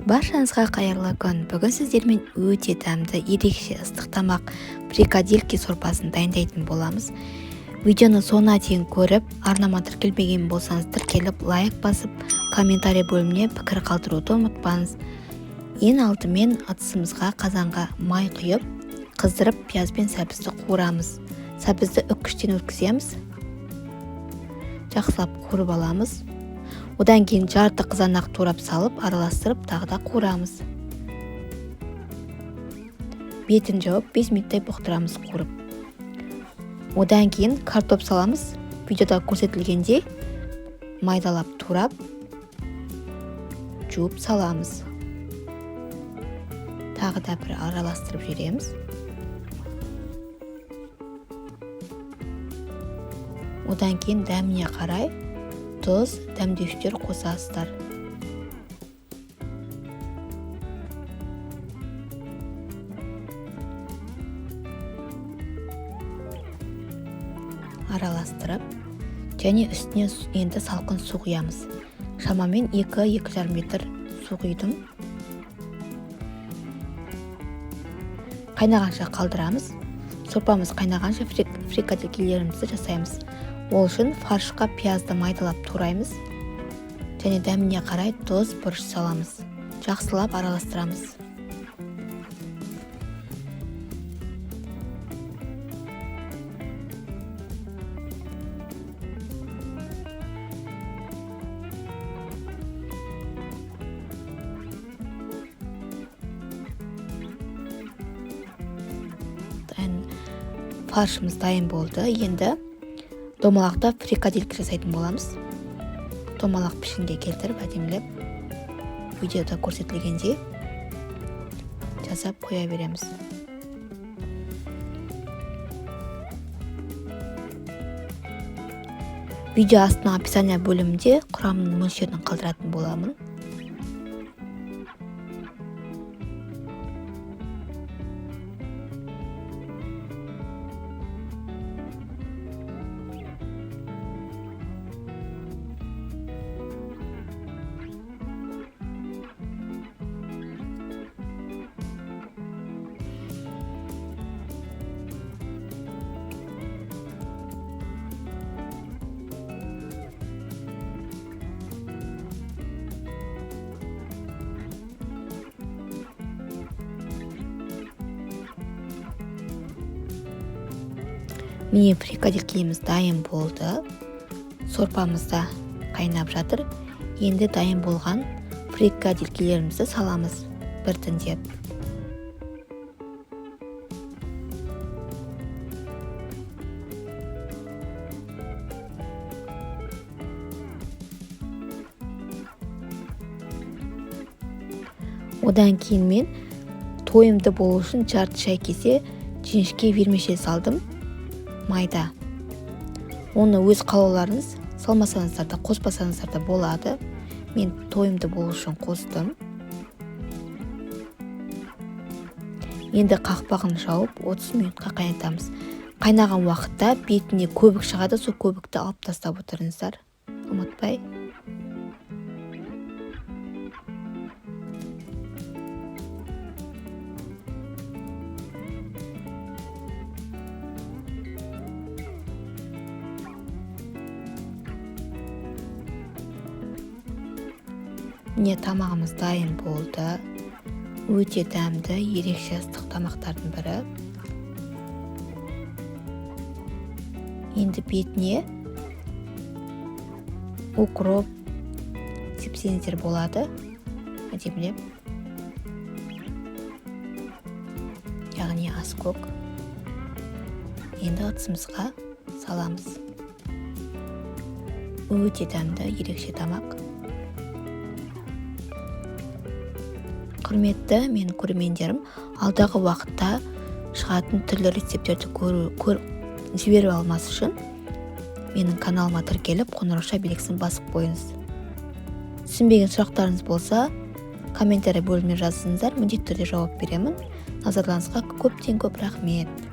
Баршаңызға қайырлы күн. Бүгін сіздермен өте дәмді, ерекше ыстық тамақ фрикадельки сорпасын дайындайтын боламыз. Видеоны соңына дейін көріп, арнама тіркелмеген болсаңыз тіркеліп, лайк басып, комментарий бөліміне пікір қалдыруды ұмытпаңыз. Ең алдымен ыдысымызға қазанға май құйып, қыздырып, пияз бен сәбізді қуырамыз. Сәбізді үккіштен өткіземіз. Жақсылап қуырып аламыз. Одан кейін жарты қызанақ турап салып, араластырып, тағы да қуырамыз. Бетін жауып 5 минуттай бұқтырамыз қуырып. Одан кейін картоп саламыз. Видеода көрсетілгенде майдалап турап, жуып саламыз. Тағы да бір араластырып жібереміз. Одан кейін дәміне қарай тұз, дәмдеуіштер қосасыздар. Араластырып, және үстіне енді салқын су құямыз. Шамамен 2-2,5 литр су құйдым. Қайнағанша қалдырамыз. Сорпамыз қайнағанша фрикаделькилерімізді жасаймыз. Ол үшін фаршқа пиязды майдалап тураймыз. Және дәміне қарай тұз, бұрыш саламыз. Жақсылап араластырамыз. Фаршымыз дайын болды. Енді домалақта фрикадельки жасайтын боламыз. Домалақ пішінге келтіріп, әдемілеп, видеода көрсетілгенде жасап қоя береміз. Видео астына описание бөлімінде құрамының мөлшерін қалдыратын боламын. Міне фрикаделькиіміз дайын болды. Сорпамыз да қайнап жатыр. Енді дайын болған фрикаделькилерімізді саламыз біртіндеп. Одан кейін мен тойымды болу үшін жарты шай кесе жіңішке вермишель салдым. Майда. Оны өз қалауларыңыз, салмасаңыздар да, қоспасаңыздар да болады. Мен тойымды болу үшін қостым. Енді қақпағын жауып 30 минутқа қайнатамыз. Қайнаған уақытта бетіне көбік шығады, сол көбікті алып тастап отырыңыздар. Ұмытпай. Міне тамағымыз дайын болды. Өте дәмді, ерекше ыстық тамақтардың бірі. Енді бетіне укроп сепсеңіздер болады. Әдемілеп. Яғни аскөк. Енді ыдысымызға саламыз. Өте дәмді, ерекше тамақ. Құрметті мен көрермендерім, алдағы уақытта шығатын түрлі рецептерді жіберіп алмас үшін менің каналыма тіркеліп, қоңырауша белгісін басып қойыңыз. Түсінбеген сұрақтарыңыз болса, комментарий бөліміне жазыңыздар, міндетті түрде жауап беремін. Назарларыңызға көптен көп рахмет.